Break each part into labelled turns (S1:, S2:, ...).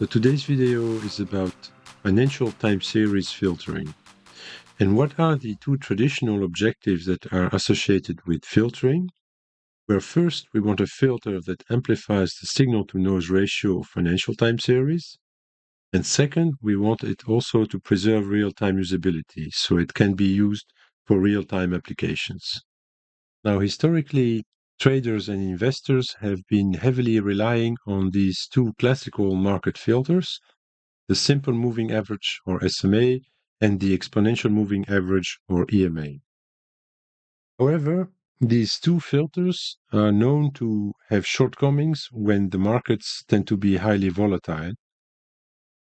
S1: So today's video is about financial time series filtering. And what are the two traditional objectives that are associated with filtering? Where first we want a filter that amplifies the signal-to-noise ratio of financial time series. And second, we want it also to preserve real-time usability, so it can be used for real-time applications. Now, historically, traders and investors have been heavily relying on these two classical market filters, the simple moving average or SMA and the exponential moving average or EMA. However, these two filters are known to have shortcomings when the markets tend to be highly volatile.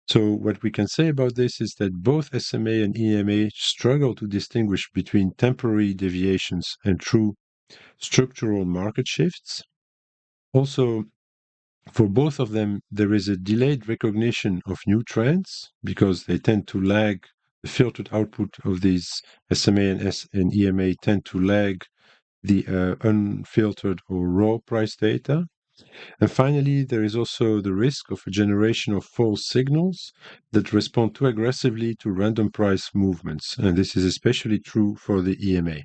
S1: So what we can say about this is that both SMA and EMA struggle to distinguish between temporary deviations and true structural market shifts. Also, for both of them, there is a delayed recognition of new trends because they tend to lag. The filtered output of these SMA and EMA tend to lag the unfiltered or raw price data. And finally, there is also the risk of a generation of false signals that respond too aggressively to random price movements. And this is especially true for the EMA.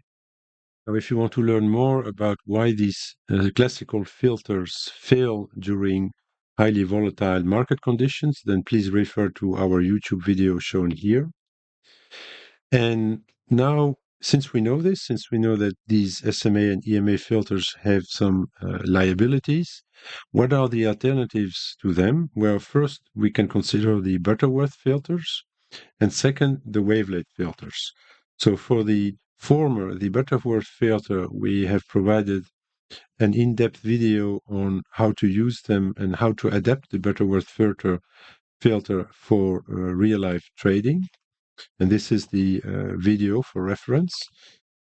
S1: Now, if you want to learn more about why these classical filters fail during highly volatile market conditions, then please refer to our YouTube video shown here. And now, since we know this, since we know that these SMA and EMA filters have some liabilities, what are the alternatives to them? Well, first, we can consider the Butterworth filters, and second, the Wavelet filters. So for the former, the Butterworth filter, we have provided an in-depth video on how to use them and how to adapt the Butterworth filter for real-life trading. And this is the video for reference.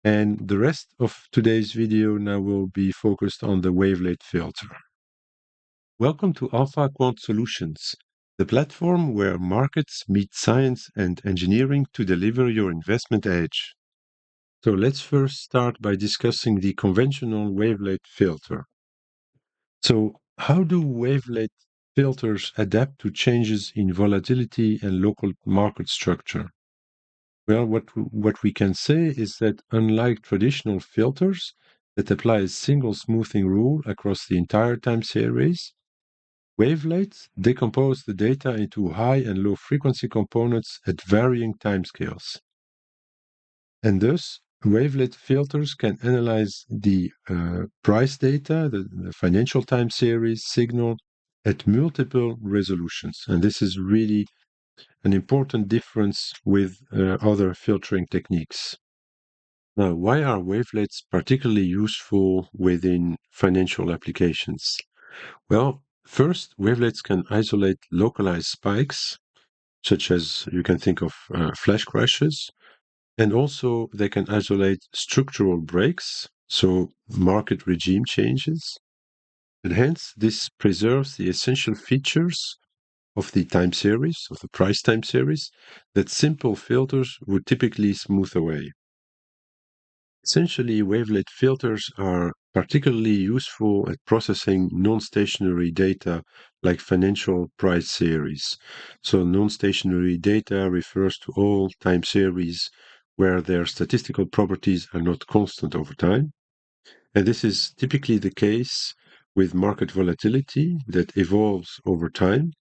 S1: And the rest of today's video now will be focused on the Wavelet filter. Welcome to Alpha Quant Solutions, the platform where markets meet science and engineering to deliver your investment edge. So let's first start by discussing the conventional wavelet filter. So how do wavelet filters adapt to changes in volatility and local market structure? Well, what we can say is that unlike traditional filters that apply a single smoothing rule across the entire time series, wavelets decompose the data into high and low frequency components at varying timescales. And thus, wavelet filters can analyze the price data, the financial time series signal, at multiple resolutions. And this is really an important difference with other filtering techniques. Now, why are wavelets particularly useful within financial applications? Well, first, wavelets can isolate localized spikes, such as you can think of flash crashes, and also they can isolate structural breaks, so market regime changes. And hence, this preserves the essential features of the time series, of the price time series, that simple filters would typically smooth away. Essentially, wavelet filters are particularly useful at processing non-stationary data like financial price series. So non-stationary data refers to all time series where their statistical properties are not constant over time. And this is typically the case with market volatility that evolves over time,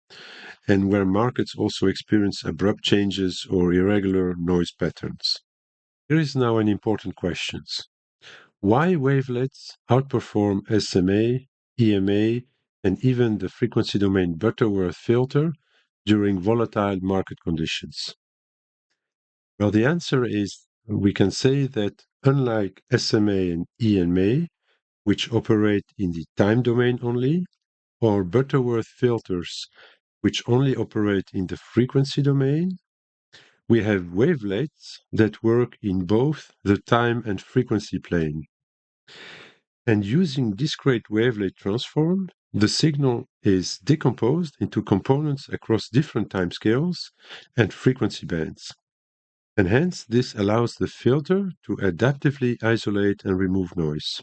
S1: and where markets also experience abrupt changes or irregular noise patterns. Here is now an important question. Why wavelets outperform SMA, EMA, and even the frequency domain Butterworth filter during volatile market conditions? Well, the answer is we can say that unlike SMA and EMA, which operate in the time domain only, or Butterworth filters, which only operate in the frequency domain, we have wavelets that work in both the time and frequency plane. And using discrete wavelet transform, the signal is decomposed into components across different timescales and frequency bands. And hence, this allows the filter to adaptively isolate and remove noise.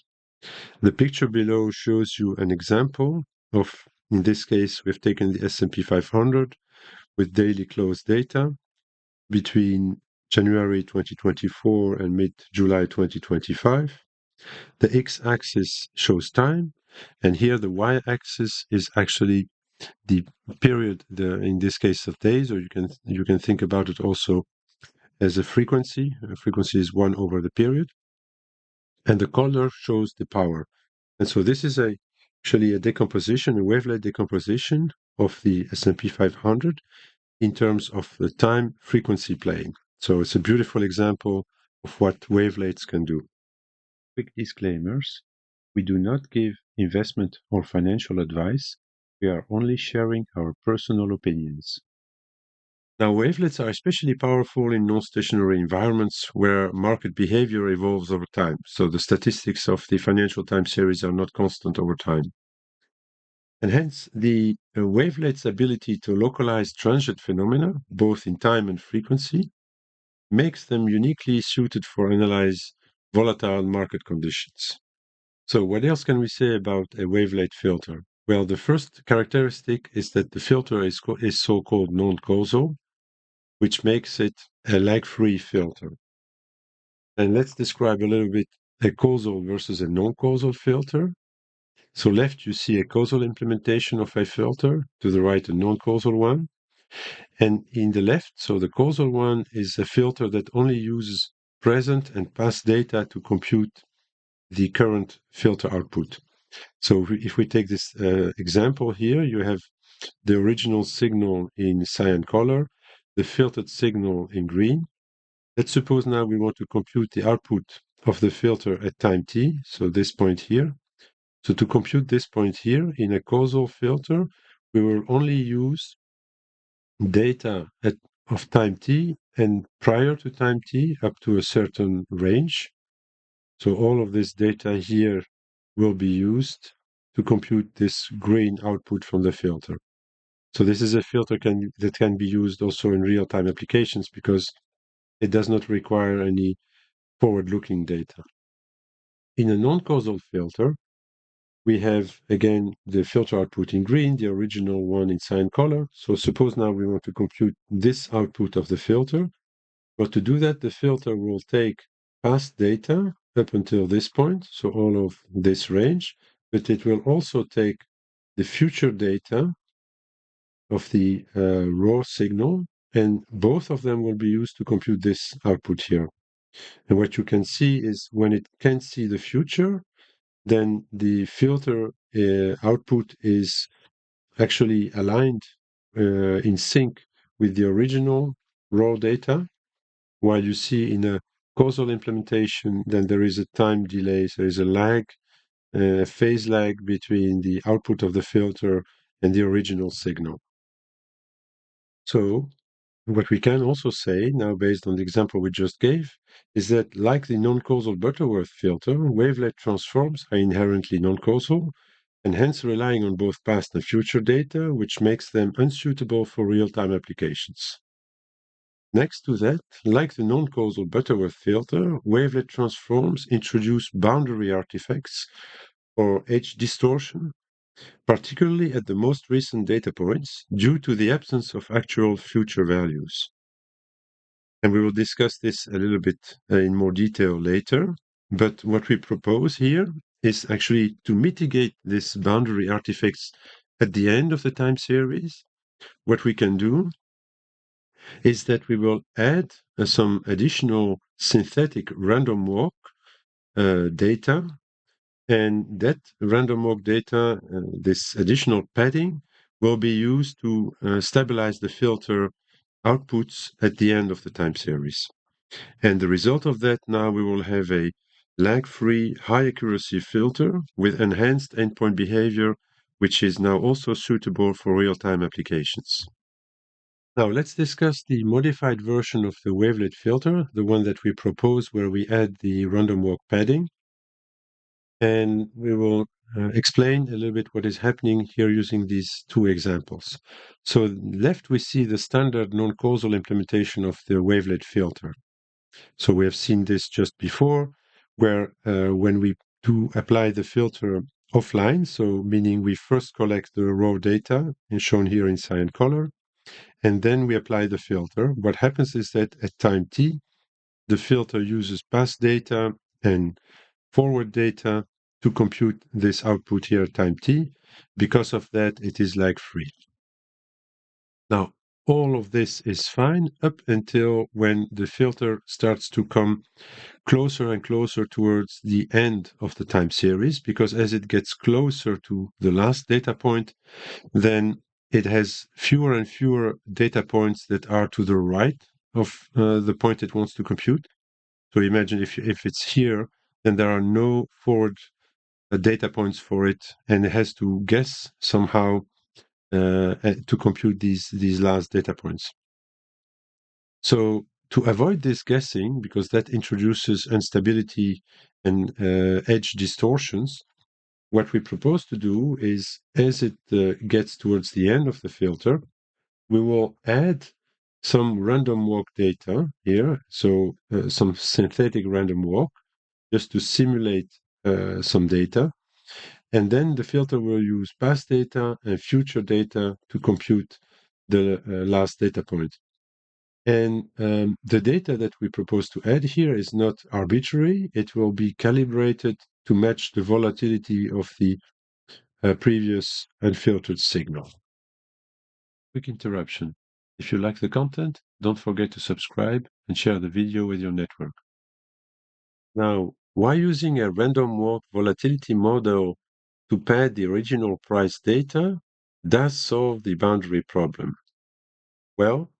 S1: The picture below shows you an example of In this case, we've taken the S&P 500 with daily close data between January 2024 and mid-July 2025. The x-axis shows time, and here the y-axis is actually the period, in this case of days, or you can think about it also as a frequency. A frequency is 1 over the period, and the color shows the power. And so this is actually a decomposition, a wavelet decomposition of the S&P 500 in terms of the time frequency plane. So it's a beautiful example of what wavelets can do. Quick disclaimers. We do not give investment or financial advice. We are only sharing our personal opinions. Now, wavelets are especially powerful in non-stationary environments where market behavior evolves over time. So the statistics of the financial time series are not constant over time. And hence, the wavelet's ability to localize transient phenomena, both in time and frequency, makes them uniquely suited for analyze volatile market conditions. So what else can we say about a wavelet filter? Well, the first characteristic is that the filter is so-called non-causal, which makes it a lag-free filter. And let's describe a little bit a causal versus a non-causal filter. So left, you see a causal implementation of a filter, to the right, a non-causal one. And in the left, so the causal one is a filter that only uses present and past data to compute the current filter output. So if we take this example here, you have the original signal in cyan color, the filtered signal in green. Let's suppose now we want to compute the output of the filter at time t, so this point here. So to compute this point here in a causal filter, we will only use data of time t and prior to time t up to a certain range. So all of this data here will be used to compute this green output from the filter. So this is a filter that can be used also in real-time applications because it does not require any forward-looking data. In a non-causal filter, we have, again, the filter output in green, the original one in cyan color. So suppose now we want to compute this output of the filter. But to do that, the filter will take past data up until this point, so all of this range, but it will also take the future data of the raw signal, and both of them will be used to compute this output here. And what you can see is when it can see the future, then the filter output is actually aligned in sync with the original raw data, while you see in a causal implementation, then there is a time delay, so there is a lag, a phase lag between the output of the filter and the original signal. So what we can also say, now based on the example we just gave, is that like the non-causal Butterworth filter, wavelet transforms are inherently non-causal, and hence relying on both past and future data, which makes them unsuitable for real-time applications. Next to that, like the non-causal Butterworth filter, wavelet transforms introduce boundary artifacts, or edge distortion, particularly at the most recent data points, due to the absence of actual future values. And we will discuss this a little bit in more detail later. But what we propose here is actually to mitigate this boundary artifacts at the end of the time series. What we can do is that we will add some additional synthetic random walk data, and that random walk data, this additional padding, will be used to stabilize the filter outputs at the end of the time series. And the result of that, now we will have a lag-free, high-accuracy filter with enhanced endpoint behavior, which is now also suitable for real-time applications. Now, let's discuss the modified version of the wavelet filter, the one that we propose where we add the random walk padding. And we will explain a little bit what is happening here using these two examples. So left, we see the standard non-causal implementation of the wavelet filter. So we have seen this just before, where when we do apply the filter offline, so meaning we first collect the raw data, shown here in cyan color, and then we apply the filter. What happens is that at time t, the filter uses past data and forward data to compute this output here at time t. Because of that, it is lag free. Now, all of this is fine up until when the filter starts to come closer and closer towards the end of the time series, because as it gets closer to the last data point, then it has fewer and fewer data points that are to the right of the point it wants to compute. So imagine if it's here, then there are no forward data points for it, and it has to guess somehow to compute these last data points. So to avoid this guessing, because that introduces instability and edge distortions, what we propose to do is, as it gets towards the end of the filter, we will add some random walk data here, so some synthetic random walk, just to simulate some data. And then the filter will use past data and future data to compute the last data point. And the data that we propose to add here is not arbitrary. It will be calibrated to match the volatility of the previous unfiltered signal. Quick interruption. If you like the content, don't forget to subscribe and share the video with your network. Now, why using a random walk volatility model to pad the original price data does solve the boundary problem? Well,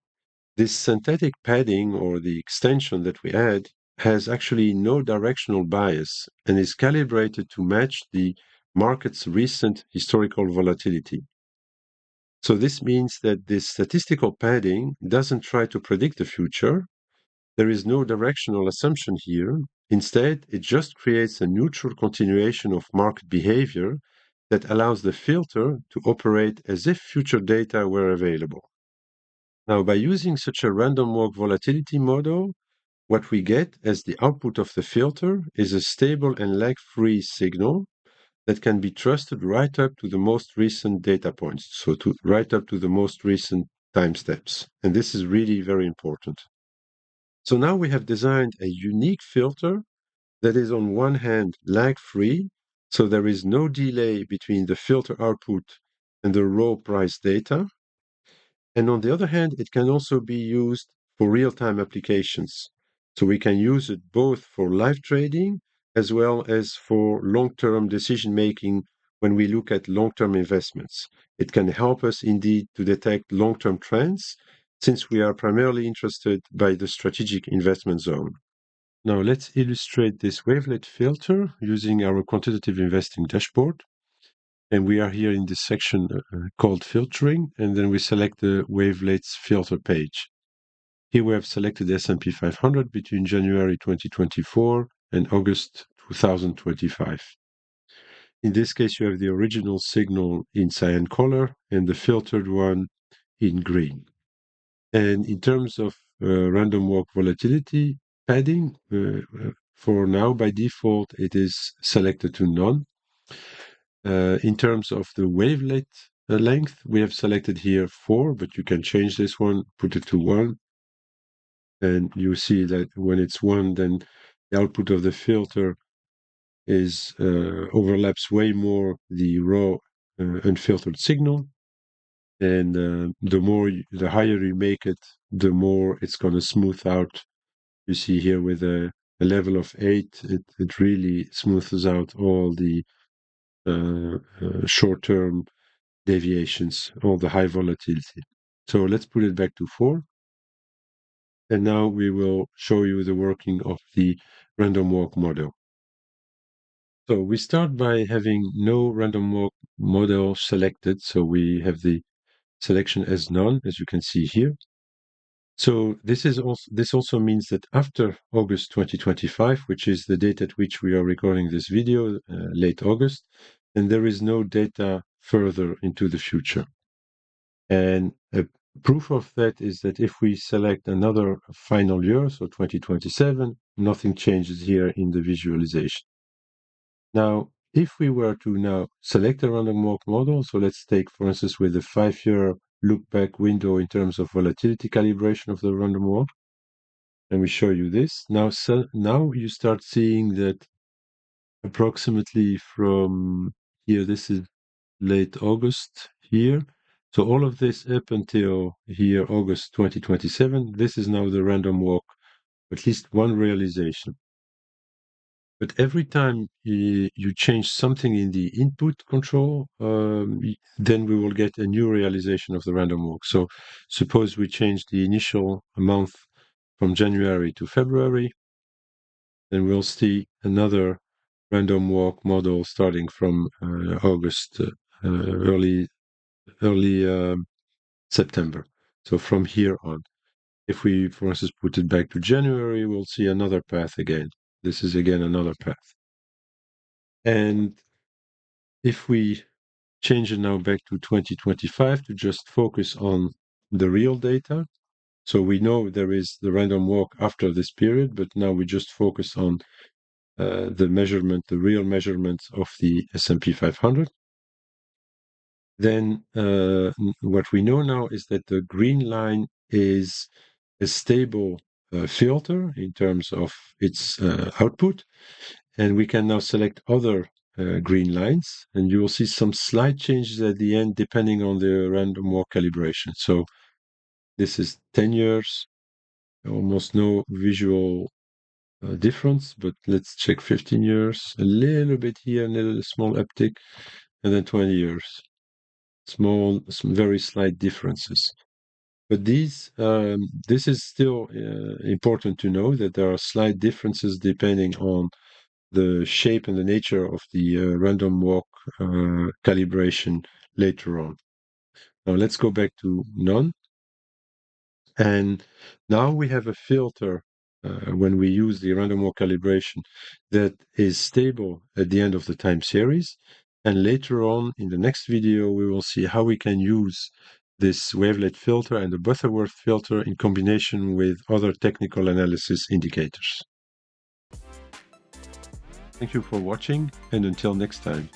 S1: this synthetic padding, or the extension that we add, has actually no directional bias and is calibrated to match the market's recent historical volatility. So this means that this statistical padding doesn't try to predict the future. There is no directional assumption here. Instead, it just creates a neutral continuation of market behavior that allows the filter to operate as if future data were available. Now, by using such a random walk volatility model, what we get as the output of the filter is a stable and lag-free signal that can be trusted right up to the most recent data points, so right up to the most recent time steps. And this is really very important. So now we have designed a unique filter that is on one hand lag-free, so there is no delay between the filter output and the raw price data. And on the other hand, it can also be used for real-time applications. So we can use it both for live trading as well as for long-term decision-making when we look at long-term investments. It can help us indeed to detect long-term trends, since we are primarily interested by the strategic investment zone. Now let's illustrate this wavelet filter using our quantitative investing dashboard. And we are here in this section called filtering, and then we select the Wavelets Filter page. Here we have selected the S&P 500 between January 2024 and August 2025. In this case, you have the original signal in cyan color and the filtered one in green. And in terms of random walk volatility padding, for now, by default, it is selected to none. In terms of the wavelet length, we have selected here 4, but you can change this one, put it to 1. And you see that when it's 1, then the output of the filter is overlaps way more the raw unfiltered signal. And the higher you make it, the more it's going to smooth out. You see here with a level of 8, it really smooths out all the short-term deviations, all the high volatility. So let's put it back to 4. And now we will show you the working of the random walk model. So we start by having no random walk model selected. So we have the selection as none, as you can see here. So this also means that after August 2025, which is the date at which we are recording this video, late August, and there is no data further into the future. And a proof of that is that if we select another final year, so 2027, nothing changes here in the visualization. Now, if we were to now select a random walk model, so let's take, for instance, with a 5-year look-back window in terms of volatility calibration of the random walk, and we show you this. Now you start seeing that approximately from here, this is late August here. So all of this up until here, August 2027, this is now the random walk, at least one realization. But every time you change something in the input control, then we will get a new realization of the random walk. So suppose we change the initial month from January to February, then we'll see another random walk model starting from August, early September. So from here on, if we, for instance, put it back to January, we'll see another path again. This is again another path. And if we change it now back to 2025 to just focus on the real data, so we know there is the random walk after this period, but now we just focus on the real measurements of the S&P 500. Then what we know now is that the green line is a stable filter in terms of its output, and we can now select other green lines, and you will see some slight changes at the end depending on the random walk calibration. So this is 10 years, almost no visual difference, but let's check 15 years, a little bit here, a little small uptick, and then 20 years. Small, very slight differences. But this is still important to know that there are slight differences depending on the shape and the nature of the random walk calibration later on. Now let's go back to none. And now we have a filter when we use the random walk calibration that is stable at the end of the time series. And later on in the next video, we will see how we can use this wavelet filter and the Butterworth filter in combination with other technical analysis indicators. Thank you for watching, and until next time.